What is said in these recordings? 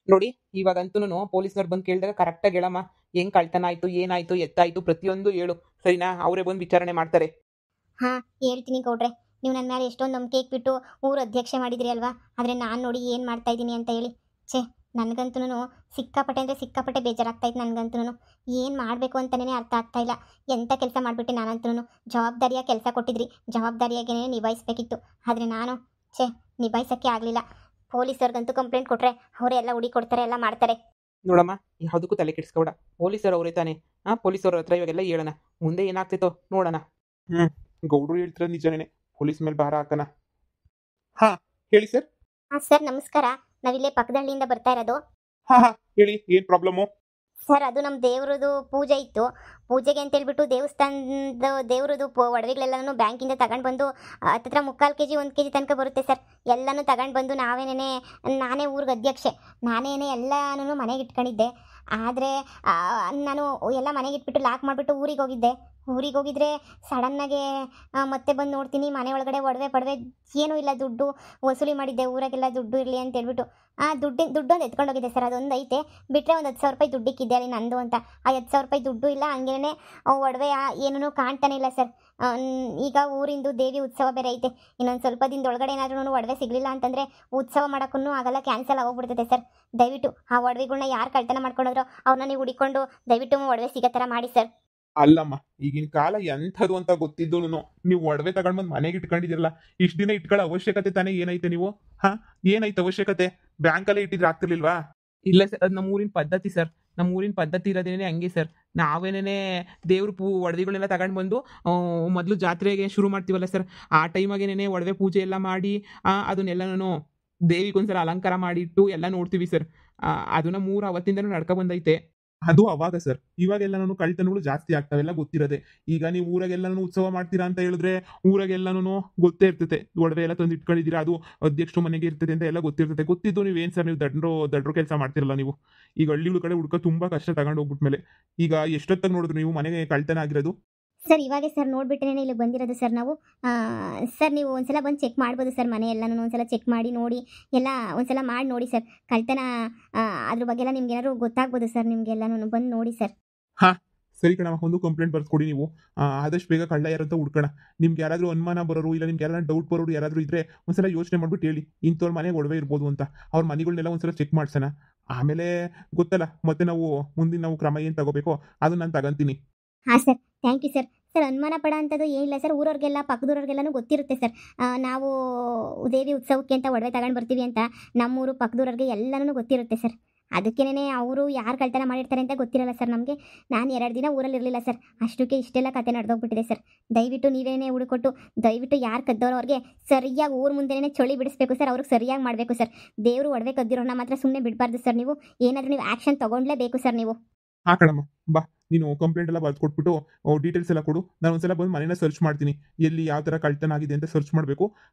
ನೋಡಿ, ಇವಾಗಂತೂ ಪೊಲೀಸ್ನವ್ರು ಬಂದು ಕೇಳಿದಾಗ ಕರೆಕ್ಟಾಗಿ ಹೇಳಮ್ಮ. ಹೆಂಗ್ ಕಳ್ತನ ಆಯ್ತು, ಏನಾಯ್ತು, ಎತ್ತಾಯ್ತು, ಪ್ರತಿಯೊಂದು ಹೇಳು. ಸರಿನಾ? ಅವರೇ ಬಂದು ವಿಚಾರಣೆ ಮಾಡ್ತಾರೆ. ಹಾಂ, ಹೇಳ್ತೀನಿ ಗೌಡ್ರೆ. ನೀವು ನನ್ನ ಮೇಲೆ ಎಷ್ಟೊಂದು ನಂಬಿಕೆ ಇಟ್ಬಿಟ್ಟು ಊರು ಅಧ್ಯಕ್ಷೆ ಮಾಡಿದ್ರಿ ಅಲ್ವಾ. ಆದರೆ ನಾನು ನೋಡಿ ಏನು ಮಾಡ್ತಾ ಇದ್ದೀನಿ ಅಂತ ಹೇಳಿ. ಛೇ, ನನಗಂತೂ ಸಿಕ್ಕಾಪಟ್ಟೆ ಅಂದರೆ ಸಿಕ್ಕಾಪಟ್ಟೆ ಬೇಜಾರಾಗ್ತಾಯಿತ್ತು. ನನಗಂತೂ ಏನು ಮಾಡಬೇಕು ಅಂತಲೇ ಅರ್ಥ ಆಗ್ತಾ ಇಲ್ಲ. ಎಂಥ ಕೆಲಸ ಮಾಡಿಬಿಟ್ಟೆ ನಾನಂತೂ. ಜವಾಬ್ದಾರಿಯಾಗಿ ಕೆಲಸ ಕೊಟ್ಟಿದ್ರಿ, ಜವಾಬ್ದಾರಿಯಾಗೇ ನಿಭಾಯಿಸ್ಬೇಕಿತ್ತು. ಆದರೆ ನಾನು ಛೇ, ನಿಭಾಯಿಸೋಕ್ಕೆ ಆಗಲಿಲ್ಲ. ಪೊಲೀಸರಿಗಂತೂ ಕಂಪ್ಲೇಂಟ್ ಕೊಟ್ಟರೆ ಅವರೇ ಎಲ್ಲ ಹುಡಿ ಕೊಡ್ತಾರೆ, ಎಲ್ಲ ಮಾಡ್ತಾರೆ. ನೋಡಮ್ಮ, ಯಾವುದಕ್ಕೂ ತಲೆ ಕೆಡಿಸ್ಕೊಬೇಡ. ಪೊಲೀಸರು ಅವರೇ ತಾನೆ. ಪೊಲೀಸವ್ರ ಹತ್ರ ಇವಾಗೆಲ್ಲ ಹೇಳೋಣ. ಮುಂದೆ ಏನಾಗ್ತಿತ್ತೋ ನೋಡೋಣ. ಗೌಡ್ರು ಹೇಳ್ತಿರೋ ನಿಜನೇನೆ. ಪೊಲೀಸ್ ಮೇಲೆ ಭಾರ ಹಾಕಣ. ಹಾ, ಹೇಳಿ ಸರ್. ಹಾಂ ಸರ್, ನಮಸ್ಕಾರ. ನಾವಿಲ್ಲೇ ಪಕ್ಕದಹಳ್ಳಿಯಿಂದ ಬರ್ತಾ ಇರೋದು. ಹಾ, ಹೇಳಿ, ಏನು ಪ್ರಾಬ್ಲಮ್ಮು? ಸರ್, ಅದು ನಮ್ಮ ದೇವ್ರದ್ದು ಪೂಜೆ ಇತ್ತು. ಪೂಜೆಗೆ ಅಂತೇಳ್ಬಿಟ್ಟು ದೇವಸ್ಥಾನದ ದೇವ್ರದ್ದು ಒಡವೆಗಳೆಲ್ಲನೂ ಬ್ಯಾಂಕಿಂದ ತಗೊಂಡು ಬಂದು ಹತ್ತತ್ರ 3/4 kg 1 kg ತನಕ ಬರುತ್ತೆ ಸರ್. ಎಲ್ಲನೂ ತಗೊಂಡು ಬಂದು ನಾನೇ ಊರಿಗೆ ಅಧ್ಯಕ್ಷೆ. ನಾನೇನೆ ಎಲ್ಲನೂ ಮನೆಗೆ ಇಟ್ಕೊಂಡಿದ್ದೆ. ಆದರೆ ನಾನು ಎಲ್ಲ ಮನೆಗೆ ಇಟ್ಬಿಟ್ಟು ಲಾಕ್ ಮಾಡಿಬಿಟ್ಟು ಊರಿಗೆ ಹೋಗಿದ್ರೆ ಸಡನ್ನಾಗೆ ಮತ್ತೆ ಬಂದು ನೋಡ್ತೀನಿ ಮನೆ ಒಳಗಡೆ ಒಡವೆ ಪಡವೆ ಏನೂ ಇಲ್ಲ. ದುಡ್ಡು ವಸೂಲಿ ಮಾಡಿದ್ದೆ, ಊರಾಗೆಲ್ಲ ದುಡ್ಡು ಇರಲಿ ಅಂತ ಹೇಳ್ಬಿಟ್ಟು. ದುಡ್ಡೊಂದು ಎತ್ಕೊಂಡು ಹೋಗಿದ್ದೆ ಸರ್. ಅದೊಂದು ಐತೆ, ಬಿಟ್ಟರೆ ಒಂದು 10,000 ರೂಪಾಯಿ ದುಡ್ಡಿಕ್ಕಿದ್ದೆ ಅಲ್ಲಿ ನಂದು ಅಂತ. ಆ 10,000 ರೂಪಾಯಿ ದುಡ್ಡು ಇಲ್ಲ, ಹಂಗೇನೆ ಒಡವೆ ಏನೂ ಕಾಣ್ತಾನೆ ಇಲ್ಲ ಸರ್. ಈಗ ಊರಿಂದು ದೇವಿ ಉತ್ಸವ ಬೇರೆ ಐತೆ. ಇನ್ನೊಂದು ಸ್ವಲ್ಪ ದಿನದೊಳಗಡೆ ಏನಾದ್ರೂ ಒಡವೆ ಸಿಗಲಿಲ್ಲ ಅಂತಂದರೆ ಉತ್ಸವ ಮಾಡೋಕ್ಕೂ ಆಗಲ್ಲ, ಕ್ಯಾನ್ಸಲ್ ಆಗೋಗ್ಬಿಡ್ತೈತೆ ಸರ್. ದಯವಿಟ್ಟು ಆ ಒಡವೆಗಳ್ನ ಯಾರು ಕಳ್ತನ ಮಾಡ್ಕೊಂಡೋದ್ರೋ ಅವ್ರನ್ನ ನೀವು ಹುಡಿಕೊಂಡು ದಯವಿಟ್ಟು ಒಡವೆ ಸಿಗೋ ಥರ ಮಾಡಿ ಸರ್. ಅಲ್ಲಮ್ಮ, ಈಗಿನ ಕಾಲ ಎಂಥದ್ದು ಅಂತ ಗೊತ್ತಿದ್ದೂನು ನೀವು ಒಡವೆ ತಗೊಂಡ್ ಬಂದು ಮನೆಗೆ ಇಟ್ಕೊಂಡಿದಿರಲ್ಲ. ಇಷ್ಟು ದಿನ ಇಟ್ಕೊಳ್ಳೋ ಅವಶ್ಯಕತೆ ತಾನೇ ಏನೈತೆ ನೀವು? ಹಾ, ಏನೈತೆ ಅವಶ್ಯಕತೆ? ಬ್ಯಾಂಕಲ್ಲೇ ಇಟ್ಟಿದ್ರೆ ಆಗ್ತಿರ್ಲಿಲ್ವಾ? ಇಲ್ಲ ಸರ್, ಅದು ನಮ್ಮ ಊರಿನ ಪದ್ಧತಿ ಸರ್. ನಮ್ಮ ಊರಿನ ಪದ್ಧತಿ ಇರೋದೇನೆ ಹಂಗೆ ಸರ್. ನಾವೇನೇ ದೇವ್ರ ಒಡವೆಗಳನ್ನೆಲ್ಲ ತಗೊಂಡು ಬಂದು ಮೊದಲು ಜಾತ್ರೆಗೆ ಶುರು ಮಾಡ್ತೀವಲ್ಲ ಸರ್, ಆ ಟೈಮಾಗೇನೆ ಒಡವೆ ಪೂಜೆ ಎಲ್ಲ ಮಾಡಿ ಅದನ್ನೆಲ್ಲನೂ ದೇವಿಗೊಂದ್ಸಲ ಅಲಂಕಾರ ಮಾಡಿಟ್ಟು ಎಲ್ಲ ನೋಡ್ತೀವಿ ಸರ್. ಅದು ನಮ್ಮ ಊರು ಅವತ್ತಿಂದನೂ ನಡ್ಕೊ ಬಂದೈತೆ. ಅದು ಅವಾಗ ಸರ್. ಇವಾಗೆಲ್ಲ ನಾನು ಕಳ್ತನಗಳು ಜಾಸ್ತಿ ಆಗ್ತಾವೆಲ್ಲ ಗೊತ್ತಿರೋದೆ. ಈಗ ನೀವು ಊರಾಗೆಲ್ಲನೂ ಉತ್ಸವ ಮಾಡ್ತೀರಾ ಅಂತ ಹೇಳಿದ್ರೆ ಊರಾಗೆಲ್ಲನೂ ಗೊತ್ತೇ ಇರ್ತೈತೆ. ಒಡವೆ ಎಲ್ಲ ತಂದು ಇಟ್ಕೊಂಡಿದ್ದೀರಾ, ಅದು ಅಧ್ಯಕ್ಷರು ಮನೆಗೆ ಇರ್ತದೆ ಅಂತ ಎಲ್ಲ ಗೊತ್ತಿರ್ತೈತೆ. ಗೊತ್ತಿದ್ದು ನೀವೇನು ಸರ್, ನೀವು ದಡ್ರು ಕೆಲಸ ಮಾಡ್ತಿರಲ್ಲ ನೀವು. ಈಗ ಹಳ್ಳಿಗಳ ಕಡೆ ಹುಡ್ಕೋ ತುಂಬಾ ಕಷ್ಟ ತಗೊಂಡು ಹೋಗ್ಬಿಟ್ಮೇಲೆ. ಈಗ ಎಷ್ಟೊತ್ತಾಗ ನೋಡಿದ್ರು ನೀವು ಮನೆಗೆ ಕಳ್ತನ ಆಗಿರೋದು? ಸರ್, ಇವಾಗೆ ಸರ್ ನೋಡಿಬಿಟ್ಟೇನೆ ಇಲ್ಲಿ ಬಂದಿರೋದು ಸರ್ ನಾವು. ಸರ್, ನೀವು ಒಂದ್ಸಲ ಬಂದು ಚೆಕ್ ಮಾಡ್ಬೋದು ಸರ್. ಮನೆ ಎಲ್ಲನೂ ಒಂದ್ಸಲ ಚೆಕ್ ಮಾಡಿ ನೋಡಿ, ಎಲ್ಲ ಒಂದ್ಸಲ ಮಾಡಿ ನೋಡಿ ಸರ್. ಕಳ್ತನ ಅದ್ರ ಬಗ್ಗೆ ಎಲ್ಲ ನಿಮ್ಗೆ ಏನಾದ್ರು ಗೊತ್ತಾಗ್ಬೋದು ಸರ್. ನಿಮ್ಗೆಲ್ಲನೂ ಬಂದು ನೋಡಿ ಸರ್. ಹಾ, ಸರಿ ಕಣಮ್ಮ, ಒಂದು ಕಂಪ್ಲೇಂಟ್ ಬರ್ಸ್ಕೊಡಿ ನೀವು. ಆದಷ್ಟು ಬೇಗ ಕಳ್ಳ ಯಾರಂತ ಹುಡ್ಕೋಣ. ನಿಮ್ಗೆ ಯಾರಾದರೂ ಅನುಮಾನ ಬರೋರು, ಇಲ್ಲ ನಿಮ್ಗೆ ಯಾರು ಡೌಟ್ ಬರೋರು ಯಾರಾದರೂ ಇದ್ರೆ ಒಂದ್ಸಲ ಯೋಚನೆ ಮಾಡ್ಬಿಟ್ಟು ಹೇಳಿ, ಇಂಥವ್ರ ಮನೆಗೆ ಒಡವೆ ಇರ್ಬೋದು ಅಂತ. ಅವ್ರ ಮನೆಗಳನ್ನೆಲ್ಲ ಒಂದ್ಸಲ ಚೆಕ್ ಮಾಡ್ಸೋಣ. ಆಮೇಲೆ ಗೊತ್ತಲ್ಲ, ಮತ್ತೆ ಮುಂದಿನ ನಾವು ಕ್ರಮ ಏನು ತಗೋಬೇಕೋ ಅದನ್ನ ನಾನು ತಗೊಂತೀನಿ. ಹಾಂ sir, thank you sir. Sir, ಅನುಮಾನ ಪಡೋ ಅಂಥದ್ದು ಏನಿಲ್ಲ ಸರ್. ಊರವ್ರಿಗೆಲ್ಲ ಪಕ್ಕದೂರವ್ರಿಗೆಲ್ಲನೂ ಗೊತ್ತಿರುತ್ತೆ ಸರ್. ನಾವು ದೇವಿ ಉತ್ಸವಕ್ಕೆ ಅಂತ ಒಡವೆ ತಗೊಂಡು ಬರ್ತೀವಿ ಅಂತ ನಮ್ಮೂರು ಪಕ್ಕದೂರವ್ರಿಗೆ ಎಲ್ಲನೂ ಗೊತ್ತಿರುತ್ತೆ ಸರ್. ಅದಕ್ಕೇನೆ ಅವರು ಯಾರು ಕಳ್ತನ ಮಾಡಿರ್ತಾರೆ ಅಂತ ಗೊತ್ತಿರಲ್ಲ ಸರ್ ನಮಗೆ. ನಾನು 2 ದಿನ ಊರಲ್ಲಿ ಇರಲಿಲ್ಲ ಸರ್, ಅಷ್ಟಕ್ಕೆ ಇಷ್ಟೆಲ್ಲ ಕತೆ ನಡೆದೋಗ್ಬಿಟ್ಟಿದೆ ಸರ್. ದಯವಿಟ್ಟು ನೀವೇನೇ ಹುಡುಕೊಟ್ಟು ದಯವಿಟ್ಟು ಯಾರು ಕದ್ದೋರು ಅವ್ರಿಗೆ ಸರಿಯಾಗಿ ಊರ ಮುಂದೆನೇ ಚೊಳಿ ಬಿಡಿಸ್ಬೇಕು ಸರ್. ಅವ್ರಿಗೆ ಸರಿಯಾಗಿ ಮಾಡಬೇಕು ಸರ್. ದೇವರು ಒಡವೆ ಕದ್ದಿರೋನ್ನ ಮಾತ್ರ ಸುಮ್ಮನೆ ಬಿಡಬಾರ್ದು ಸರ್. ನೀವು ಏನಾದರೂ ನೀವು ಆ್ಯಕ್ಷನ್ ತೊಗೊಂಡ್ಲೇಬೇಕು ಸರ್ ನೀವು. ಹಾಕಣಮ್ಮ, ಬಾ. ನೀನು ಕಂಪ್ಲೇಂಟ್ ಎಲ್ಲ ಬರ್ಕೊಟ್ಬಿಟ್ಟು ಡೀಟೇಲ್ಸ್ ಎಲ್ಲ ಕೊಡು. ನಾನು ಒಂದ್ಸಲ ಬಂದು ಮನೇನ ಸರ್ಚ್ ಮಾಡ್ತೀನಿ, ಎಲ್ಲಿ ಯಾವ ಥರ ಕಳ್ತನ ಆಗಿದೆ ಅಂತ ಸರ್ಚ್ ಮಾಡಬೇಕು.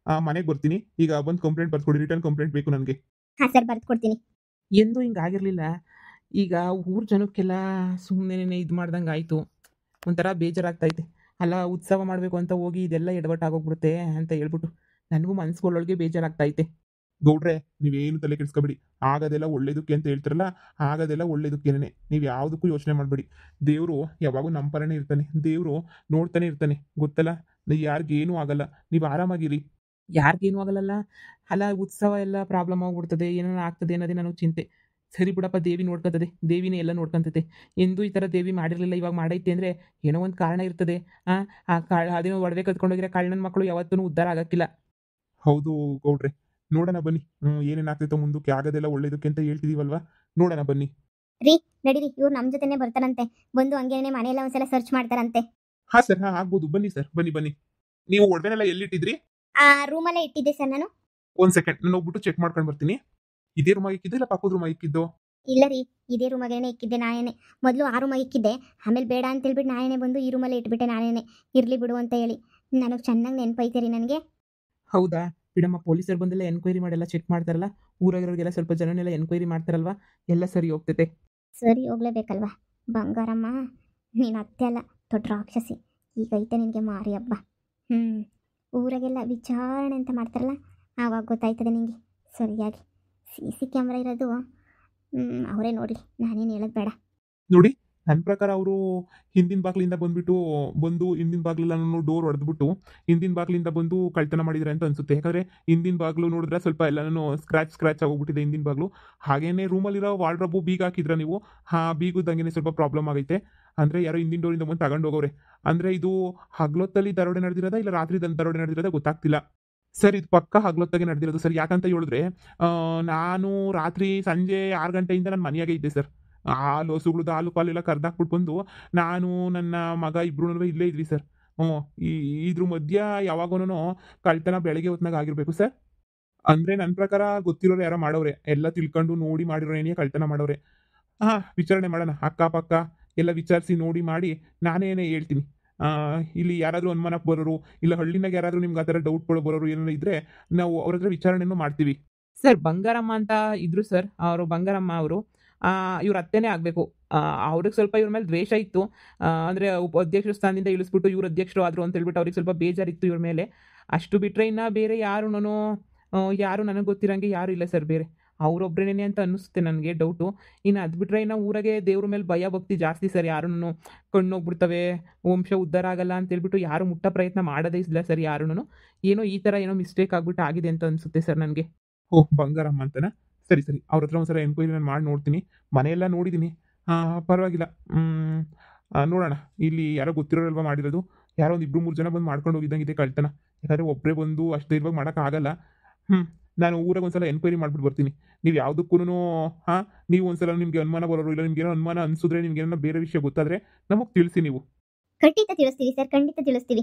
ಮನೆಗೆ ಬರ್ತೀನಿ. ಈಗ ಬಂದು ಕಂಪ್ಲೇಂಟ್ ಬರ್ಕೊಡಿ, ರಿಟರ್ನ್ ಕಂಪ್ಲೇಂಟ್ ಬೇಕು ನನಗೆ. ಹಾಂ ಸರ್, ಬರ್ದು ಕೊಡ್ತೀನಿ. ಎಂದೂ ಹಿಂಗಾಗಿರಲಿಲ್ಲ. ಈಗ ಊರ ಜನಕ್ಕೆಲ್ಲ ಸುಮ್ಮನೆ ಇದು ಮಾಡ್ದಂಗೆ ಆಯಿತು. ಒಂಥರ ಬೇಜಾರಾಗ್ತೈತೆ. ಅಲ್ಲ, ಉತ್ಸವ ಮಾಡಬೇಕು ಅಂತ ಹೋಗಿ ಇದೆಲ್ಲ ಎಡವಟ್ಟಾಗೋಗ್ಬಿಡುತ್ತೆ ಅಂತ ಹೇಳ್ಬಿಟ್ಟು ನನಗೂ ಮನಸ್ಸುಗಳೊಳಗೆ ಬೇಜಾರಾಗ್ತೈತೆ. ಗೌಡ್ರೆ, ನೀವೇನು ತಲೆ ಕೆಡಿಸ್ಕೊಬೇಡಿ. ಆಗೋದೆಲ್ಲ ಒಳ್ಳೇದಕ್ಕೆ ಅಂತ ಹೇಳ್ತಾರಲ್ಲ, ಆಗೋದೆಲ್ಲ ಒಳ್ಳೇದಕ್ಕೇನೆ. ನೀವು ಯಾವುದಕ್ಕೂ ಯೋಚನೆ ಮಾಡಬೇಡಿ. ದೇವರು ಯಾವಾಗೂ ನಮ್ಮ ಪರನೇ ಇರ್ತಾನೆ. ದೇವರು ನೋಡ್ತಾನೆ ಇರ್ತಾನೆ, ಗೊತ್ತಲ್ಲ. ಯಾರಿಗೇನೂ ಆಗಲ್ಲ, ನೀವು ಆರಾಮಾಗಿರಿ. ಯಾರಿಗೇನು ಆಗಲ್ಲಲ್ಲ. ಅಲ್ಲ, ಉತ್ಸವ ಎಲ್ಲ ಪ್ರಾಬ್ಲಮ್ ಆಗ್ಬಿಡ್ತದೆ, ಏನಾರ ಆಗ್ತದೆ ಅನ್ನೋದೇ ನನಗೆ ಚಿಂತೆ. ಸರಿ ಬಿಡಪ್ಪ, ದೇವಿ ನೋಡ್ಕೊತದೆ, ದೇವಿನೇ ಎಲ್ಲ ನೋಡ್ಕೊತೈತೆ. ಎಂದೂ ಈ ಥರ ದೇವಿ ಮಾಡಿರಲಿಲ್ಲ, ಇವಾಗ ಮಾಡೈತೆ ಅಂದರೆ ಏನೋ ಒಂದು ಕಾರಣ ಇರ್ತದೆ. ಅದೇನೋ ಒಡವೆ ಕದ್ಕೊಂಡೋಗಿರೋ ಕಳ್ಳನ ಮಕ್ಕಳು ಯಾವತ್ತೂ ಉದ್ಧಾರ ಆಗೋಕ್ಕಿಲ್ಲ. ಹೌದು ಗೌಡ್ರೆ, ನೋಡೋಣ ಬನ್ನಿ. ಏನೇನಾಗ್ತೈತೋ ಮುಂದಕ್ಕೆ. ಆಗೋದೆಲ್ಲ ಒಳ್ಳೇದಕ್ಕೆ ಅಂತ ಹೇಳ್ತಿದೀವಲ್ವಾ, ನೋಡೋಣ ಬನ್ನಿ. ರೀ, ನಡೀರಿ, ಇವ್ರು ನಮ್ಮ ಜೊತೆನೇ ಬರ್ತಾರಂತೆ. ಬಂದು ಹಂಗೇನೆ ಮನೆಯೆಲ್ಲ ಒಂದ್ಸಲ ಸರ್ಚ್ ಮಾಡ್ತಾರಂತೆ. ಹಾ ಸರ್, ಹಾ ಆಗ್ಬೋದು. ಬನ್ನಿ ಸರ್, ಬನ್ನಿ ಬನ್ನಿ. ನೀವು ಒಡವೆನೆಲ್ಲ ಎಲ್ಲಿಟ್ಟಿದ್ರಿ? ರೂಮಲ್ಲೇ ಇಟ್ಟಿದ್ದೆ ಸರ್ ನಾನು. ಒಂದ್ ಸೆಕೆಂಡ್, ನಾನು ಹೋಗ್ಬಿಟ್ಟು ಚೆಕ್ ಮಾಡ್ಕೊಂಡು ಬರ್ತೀನಿ. ಇದೇ ರೂಮಾಗ ಇಕ್ಕಿದ್ದು ಇಲ್ಲ ಪಕ್ಕದ ರೂಮಾಗ ಇಕ್ಕಿದ್ದು? ಇಲ್ಲ ರೀ, ಇದೇ ರೂಮಾಗೇನೆ ಇಕ್ಕಿದ್ದೆ ನಾನೇನೆ. ಮೊದಲು ಆ ರೂಮಾಗ ಇಕ್ಕಿದ್ದೆ, ಆಮೇಲೆ ಬೇಡ ಅಂತ ಹೇಳ್ಬಿಟ್ಟು ನಾನೇನೆ ಬಂದು ಈ ರೂಮಲ್ಲೇ ಇಟ್ಬಿಟ್ಟೆ ನಾನೇನೆ. ಇರಲಿ ಬಿಡು ಅಂತ ಹೇಳಿ. ನನಗೆ ಚೆನ್ನಾಗಿ ನೆನಪೈತೆ ರೀ ನನಗೆ. ಹೌದಾ? ಬಿಡಮ್ಮ, ಪೊಲೀಸರು ಬಂದೆಲ್ಲ ಎನ್ಕ್ವೈರಿ ಮಾಡೆಲ್ಲ ಚೆಕ್ ಮಾಡ್ತಾರಲ್ಲ, ಊರಾಗಿರೋರಿಗೆಲ್ಲ ಸ್ವಲ್ಪ ಜನನೆಲ್ಲ ಎನ್ಕ್ವೈರಿ ಮಾಡ್ತಾರಲ್ವ, ಎಲ್ಲ ಸರಿ ಹೋಗ್ತೈತೆ. ಸರಿ ಹೋಗ್ಲೇಬೇಕಲ್ವಾ ಬಂಗಾರಮ್ಮ. ನೀನು ಅತ್ತೆ ಅಲ್ಲ, ದೊಡ್ಡ ರಾಕ್ಷಸಿ. ಈಗೈತೆ ನಿನಗೆ ಮಾರಿ ಹಬ್ಬ. ಊರಾಗೆಲ್ಲ ವಿಚಾರಣೆ ಅಂತ ಮಾಡ್ತಾರಲ್ಲ, ಆವಾಗ ಗೊತ್ತಾಯ್ತದೆ ನಿನಗೆ ಸರಿಯಾಗಿ. CC ಕ್ಯಾಮ್ರಾ ಇರೋದು ಅವರೇ ನೋಡಲಿ, ನಾನೇನು ಹೇಳೋದು ಬೇಡ. ನೋಡಿ, ನನ್ನ ಪ್ರಕಾರ ಅವರು ಹಿಂದಿನ ಬಾಗಿಲಿಂದ ಬಂದು ಹಿಂದಿನ ಬಾಗಿಲೆಲ್ಲ ಡೋರ್ ಹೊಡೆದ್ಬಿಟ್ಟು ಹಿಂದಿನ ಬಾಗಿಲಿಂದ ಬಂದು ಕಳ್ತನ ಮಾಡಿದ್ದಾರೆ ಅಂತ ಅನ್ಸುತ್ತೆ. ಯಾಕಂದ್ರೆ ಹಿಂದಿನ ಬಾಗಿಲು ನೋಡಿದ್ರೆ ಸ್ವಲ್ಪ ಎಲ್ಲಾನು ಸ್ಕ್ರಾಚ್ ಆಗೋಗ್ಬಿಟ್ಟಿದೆ ಹಿಂದಿನ ಬಾಗಿಲು. ಹಾಗೇನೆ ರೂಮಲ್ಲಿರೋ ವಾರ್ಡ್ರೋಬು ಬೀಗ ಹಾಕಿದ್ರ ನೀವು, ಬೀಗದಂಗೆ ಸ್ವಲ್ಪ ಪ್ರಾಬ್ಲಮ್ ಆಗೈತೆ. ಅಂದ್ರೆ ಯಾರೋ ಹಿಂದಿನ ಡೋರಿಂದ ಬಂದು ತಗೊಂಡು ಹೋಗೋರೆ. ಅಂದ್ರೆ ಇದು ಹಗ್ಲೊತ್ತಲ್ಲಿ ದರೋಡೆ ನಡೆದಿರೋದ ಇಲ್ಲ ರಾತ್ರಿ ದರೋಡೆ ನಡೆದಿರೋದ ಗೊತ್ತಾಗ್ತಿಲ್ಲ. ಸರ್, ಇದು ಪಕ್ಕ ಹಗ್ಲೊತ್ತಾಗೆ ನಡೆದಿರೋದು ಸರ್. ಯಾಕಂತ ಹೇಳಿದ್ರೆ ನಾನು ರಾತ್ರಿ ಸಂಜೆ 6 ಗಂಟೆಯಿಂದ ನನ್ನ ಮನೆಯಾಗೆ ಇದ್ದೆ ಸರ್. ಹಾಲು ಹಸುಗಳದ್ದು ಹಾಲು ಪಾಲೆಲ್ಲ ಕರ್ದಾಕ್ಬಿಟ್ಟು ಬಂದು ನಾನು ನನ್ನ ಮಗ ಇಬ್ರು ಇಲ್ಲೇ ಇದ್ವಿ ಸರ್. ಈ ಇದ್ರ ಮಧ್ಯ ಯಾವಾಗೂನು ಕಳ್ತನ ಬೆಳಗ್ಗೆ ಹೊತ್ನಾಗ ಆಗಿರ್ಬೇಕು ಸರ್. ಅಂದ್ರೆ ನನ್ನ ಪ್ರಕಾರ ಗೊತ್ತಿರೋರು ಯಾರೋ ಮಾಡೋರೆ, ಎಲ್ಲ ತಿಳ್ಕೊಂಡು ನೋಡಿ ಮಾಡಿರೋನೇನೇ ಕಳ್ತನ ಮಾಡೋರೆ. ವಿಚಾರಣೆ ಮಾಡೋಣ, ಅಕ್ಕಪಕ್ಕ ಎಲ್ಲ ವಿಚಾರಿಸಿ ನೋಡಿ ಮಾಡಿ ನಾನೇನೇ ಹೇಳ್ತೀನಿ. ಇಲ್ಲಿ ಯಾರಾದರೂ ಅನುಮಾನಕ್ಕೆ ಬರೋರು ಇಲ್ಲ ಹಳ್ಳಿನಾಗ ಯಾರಾದರೂ ನಿಮ್ಗೆ ಆ ಥರ ಡೌಟ್ಗಳು ಬರೋರು ಏನಾದ್ರು ಇದ್ರೆ ನಾವು ಅವ್ರ ಹತ್ರ ವಿಚಾರಣೆನೂ ಮಾಡ್ತೀವಿ. ಸರ್, ಬಂಗಾರಮ್ಮ ಅಂತ ಇದ್ರು ಸರ್. ಅವರು ಬಂಗಾರಮ್ಮ ಅವರು ಇವ್ರ ಅತ್ತೆನೇ ಆಗಬೇಕು. ಅವ್ರಿಗೆ ಸ್ವಲ್ಪ ಇವ್ರ ಮೇಲೆ ದ್ವೇಷ ಇತ್ತು. ಅಂದರೆ ಅಧ್ಯಕ್ಷರ ಸ್ಥಾನದಿಂದ ಇಳಿಸ್ಬಿಟ್ಟು ಇವ್ರು ಅಧ್ಯಕ್ಷರು ಆದರು ಅಂತ ಹೇಳ್ಬಿಟ್ಟು ಅವ್ರಿಗೆ ಸ್ವಲ್ಪ ಬೇಜಾರಿತ್ತು ಇವ್ರ ಮೇಲೆ. ಅಷ್ಟು ಬಿಟ್ಟರೆ ಇನ್ನು ಬೇರೆ ಯಾರು ನನಗೆ ಗೊತ್ತಿರೋಂಗೆ ಯಾರು ಇಲ್ಲ ಸರ್. ಬೇರೆ ಅವರೊಬ್ಬರೇನೇ ಅಂತ ಅನ್ನಿಸುತ್ತೆ ನನಗೆ ಡೌಟು. ಇನ್ನು ಅದು ಬಿಟ್ಟರೆ ಇನ್ನು ಊರಾಗೆ ದೇವ್ರ ಮೇಲೆ ಭಯ ಭಕ್ತಿ ಜಾಸ್ತಿ ಸರ್. ಯಾರೂ ಕಣ್ಣೋಗ್ಬಿಡ್ತವೆ, ವಂಶ ಉದ್ಧಾರ ಆಗಲ್ಲ ಅಂತ ಹೇಳ್ಬಿಟ್ಟು ಯಾರು ಮುಟ್ಟ ಪ್ರಯತ್ನ ಮಾಡೋದೇ ಇಲ್ಲ ಸರ್. ಯಾರೂ ಏನೋ ಈ ಥರ ಏನೋ ಮಿಸ್ಟೇಕ್ ಆಗ್ಬಿಟ್ಟು ಆಗಿದೆ ಅಂತ ಅನಿಸುತ್ತೆ ಸರ್ ನನಗೆ. ಬಂಗಾರಮ್ಮ ಅಂತನಾ? ಸರಿ ಅವ್ರ ಹತ್ರ ಒಂದ್ಸಲ ಎನ್ಕ್ವೈರಿ ನಾನು ಮಾಡಿ ನೋಡ್ತೀನಿ. ಮನೆಯೆಲ್ಲ ನೋಡಿದ್ದೀನಿ, ಪರವಾಗಿಲ್ಲ. ನೋಡೋಣ. ಇಲ್ಲಿ ಯಾರೋ ಗೊತ್ತಿರೋರಲ್ವ ಮಾಡಿರೋದು. ಯಾರೋ ಒಂದು 2-3 ಜನ ಬಂದು ಮಾಡ್ಕೊಂಡು ಹೋಗಿದ್ದಂಗಿದೆ ಕಳ್ತನ. ಯಾಕಂದರೆ ಒಬ್ಬರೇ ಬಂದು ಅಷ್ಟು ಧೈರ್ಯವಾಗಿ ಮಾಡೋಕ್ಕಾಗಲ್ಲ. ನಾನು ಊರಾಗ ಒಂದ್ಸಲ ಎನ್ಕ್ವೈರಿ ಮಾಡ್ಬಿಟ್ಟು ಬರ್ತೀನಿ. ನೀವು ಯಾವುದಕ್ಕೂ ನೀವು ಒಂದ್ಸಲ ನಿಮಗೆ ಅನುಮಾನ ಬರೋರು ಇಲ್ಲ ನಿಮ್ಗೆ ಏನೋ ಅನುಮಾನ ಅನ್ಸಿದ್ರೆ ನಿಮ್ಗೆ ಏನೋ ಬೇರೆ ವಿಷಯ ಗೊತ್ತಾದರೆ ನಮಗೆ ತಿಳಿಸಿ ನೀವು. ಖಂಡಿತ ತಿಳಿಸ್ತೀವಿ ಸರ್, ಖಂಡಿತ ತಿಳಿಸ್ತೀವಿ.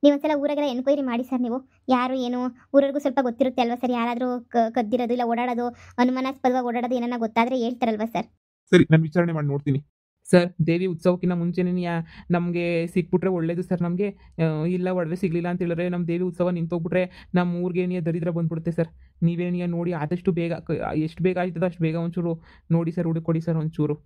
ನೀವು ಒಂದ್ಸಲ ಊರಾಗೆಲ್ಲ ಎನ್ಕ್ವೈರಿ ಮಾಡಿ ಸರ್. ನೀವು ಯಾರು ಏನು ಊರಿಗೂ ಸ್ವಲ್ಪ ಗೊತ್ತಿರುತ್ತೆ ಅಲ್ವಾ ಸರ್. ಯಾರಾದರೂ ಕದ್ದಿರೋದು ಇಲ್ಲ ಓಡಾಡೋದು ಅನುಮಾನಾಸ್ಪದವಾಗಿ ಓಡಾಡೋದು ಏನನ್ನ ಗೊತ್ತಾದರೆ ಹೇಳ್ತಾರಲ್ವಾ ಸರ್. ಸರಿ, ನಾನು ವಿಚಾರಣೆ ಮಾಡಿ ನೋಡ್ತೀನಿ. ಸರ್, ದೇವಿ ಉತ್ಸವಕ್ಕಿಂತ ಮುಂಚೆನೇ ನಮಗೆ ಸಿಕ್ಬಿಟ್ರೆ ಒಳ್ಳೇದು ಸರ್. ನಮಗೆ ಇಲ್ಲ ಒಡವೆ ಸಿಗಲಿಲ್ಲ ಅಂತ ಹೇಳಿದ್ರೆ ನಮ್ಮ ದೇವಿ ಉತ್ಸವ ನಿಂತೋಗ್ಬಿಟ್ರೆ ನಮ್ಮ ಊರಿಗೆ ದರಿದ್ರ ಬಂದ್ಬಿಡುತ್ತೆ ಸರ್. ನೀವೇ ನೋಡಿ ಆದಷ್ಟು ಬೇಗ ಎಷ್ಟು ಬೇಗ ಆಯ್ತದೋ ಅಷ್ಟು ಬೇಗ ಒಂಚೂರು ನೋಡಿ ಸರ್, ಹುಡುಕೊಡಿ ಸರ್ ಒಂಚೂರು.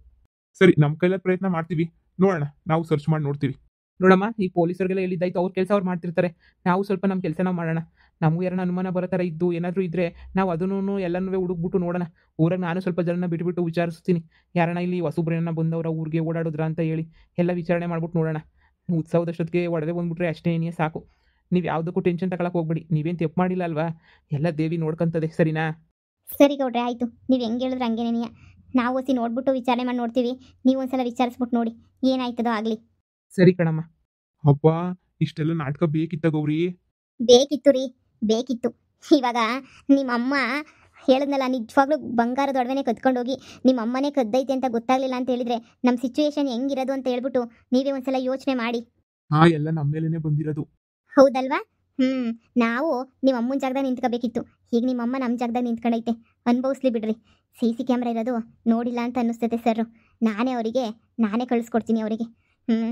ಸರಿ, ನಮ್ಮ ಕೈಲಾದ ಪ್ರಯತ್ನ ಮಾಡ್ತೀವಿ. ನೋಡೋಣ, ನಾವು ಸರ್ಚ್ ಮಾಡಿ ನೋಡ್ತೀವಿ. ನೋಡಮ್ಮ, ಈ ಪೊಲೀಸರಿಗೆಲ್ಲ ಹೇಳಿದ್ದಾಯ್ತು, ಅವ್ರ ಕೆಲಸ ಅವ್ರು ಮಾಡ್ತಿರ್ತಾರೆ. ನಾವು ಸ್ವಲ್ಪ ನಮ್ಮ ಕೆಲಸ ನಾವು ಮಾಡೋಣ. ನಮಗೂ ಯಾರನ್ನ ಅನುಮಾನ ಬರೋ ಥರ ಇದ್ದು ಏನಾದರೂ ಇದ್ದರೆ ನಾವು ಅದನ್ನು ಎಲ್ಲನೂ ಹುಡುಕ್ಬಿಟ್ಟು ನೋಡೋಣ. ಊರಾಗ ನಾನು ಸ್ವಲ್ಪ ಜನನ ಬಿಟ್ಬಿಟ್ಟು ವಿಚಾರಿಸ್ತೀನಿ. ಯಾರನ್ನ ಇಲ್ಲಿ ಹೊಸಬ್ರೇನ ಬಂದವರ ಊರಿಗೆ ಓಡಾಡಿದ್ರ ಅಂತ ಹೇಳಿ ಎಲ್ಲ ವಿಚಾರಣೆ ಮಾಡ್ಬಿಟ್ಟು ನೋಡೋಣ. ಉತ್ಸವದಷ್ಟೊತ್ತಿಗೆ ಒಡವೆ ಬಂದ್ಬಿಟ್ರೆ ಅಷ್ಟೇ ಏನೇ ಸಾಕು. ನೀವು ಯಾವುದಕ್ಕೂ ಟೆನ್ಷನ್ ತಗೊಳಕ್ಕೆ ಹೋಗ್ಬೇಡಿ. ನೀವೇನು ತಪ್ಪು ಮಾಡಿಲ್ಲ ಅಲ್ವಾ? ಎಲ್ಲ ದೇವಿ ನೋಡ್ಕೊಂತದೆ, ಸರಿನಾ? ಸರಿ ಗೌಡ್ರೆ, ಆಯಿತು. ನೀವು ಹೆಂಗೆ ಹೇಳಿದ್ರೆ ಹಂಗೇನೇನಿಯ. ನಾವು ನೋಡ್ಬಿಟ್ಟು ವಿಚಾರಣೆ ಮಾಡಿ ನೋಡ್ತೀವಿ. ನೀವು ಒಂದ್ಸಲ ವಿಚಾರಿಸ್ಬಿಟ್ಟು ನೋಡಿ ಏನಾಯ್ತದೋ ಆಗಲಿ. ಸರಿ ಕಣಮ್ಮ. ಅಪ್ಪ, ಇಷ್ಟೆಲ್ಲ ನಾಟಕ ಬೇಕಿತ್ತ ಗೌರಿ? ಬೇಕಿತ್ತು. ಇವಾಗ ನಿಮ್ಮಮ್ಮ ಹೇಳಿದ್ನಲ್ಲ, ನಿಜವಾಗ್ಲೂ ಬಂಗಾರದ ಒಡವೆನೇ ಕದ್ಕೊಂಡೋಗಿ ನಿಮ್ಮ ಅಮ್ಮನೇ ಕದ್ದೈತೆ ಅಂತ ಗೊತ್ತಾಗ್ಲಿಲ್ಲ ಅಂತ ಹೇಳಿದ್ರೆ ನಮ್ಮ ಸಿಚುವೇಶನ್ ಹೆಂಗಿರೋದು ಅಂತ ಹೇಳ್ಬಿಟ್ಟು ನೀವೇ ಒಂದ್ಸಲ ಯೋಚನೆ ಮಾಡಿ. ಎಲ್ಲ ನಮ್ಮ ಮೇಲೇನೆ ಬಂದಿರೋದು. ಹೌದಲ್ವಾ? ನಾವು ನಿಮ್ಮ ಅಮ್ಮನ ಜಾಗದಾಗ ನಿಂತ್ಕೋಬೇಕಿತ್ತು. ಈಗ ನಿಮ್ಮಮ್ಮ ನಮ್ಮ ಜಾಗದಾಗ ನಿಂತ್ಕೊಂಡೈತೆ. ಅನುಭವಿಸ್ಲಿ ಬಿಡ್ರಿ. CC ಕ್ಯಾಮ್ರಾ ಇರೋದು ನೋಡಿಲ್ಲ ಅಂತ ಅನ್ನಿಸ್ತೈತೆ ಸರ್. ನಾನೇ ಕಳಿಸ್ಕೊಡ್ತೀನಿ ಅವರಿಗೆ.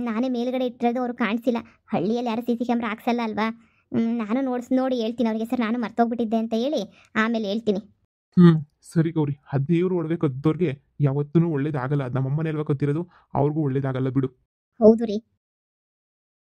ನಾನೇ ಮೇಲ್ಗಡೆ ಇಟ್ಟಿರೋದು ಅವ್ರು ಕಾಣಿಸಿಲ್ಲ. ಹಳ್ಳಿಯಲ್ಲಿ ಯಾರು CC ಕ್ಯಾಮ್ರಾ ಹಾಕ್ಸಲ್ಲ ಅಲ್ವಾ? ನಾನು ನೋಡಿ ಹೇಳ್ತೀನಿ ಅವರಿಗೆ, ಸರ್ ನಾನು ಮರ್ತೋಗ್ಬಿಟ್ಟಿದ್ದೆ ಅಂತ ಹೇಳಿ ಆಮೇಲೆ ಹೇಳ್ತೀನಿ. ಸರಿ ಗೌರಿ, ಆ ದೇವ್ರು ಒಡವೆ ಕದ್ದೋರ್ಗೆ ಯಾವತ್ತೂ ಒಳ್ಳೇದಾಗಲ್ಲ. ನಮ್ಮಮ್ಮನೇ ಅಲ್ವಾ ಕತ್ತಿರೋದು, ಅವ್ರಿಗೂ ಒಳ್ಳೇದಾಗಲ್ಲ ಬಿಡು. ಹೌದು ರೀ.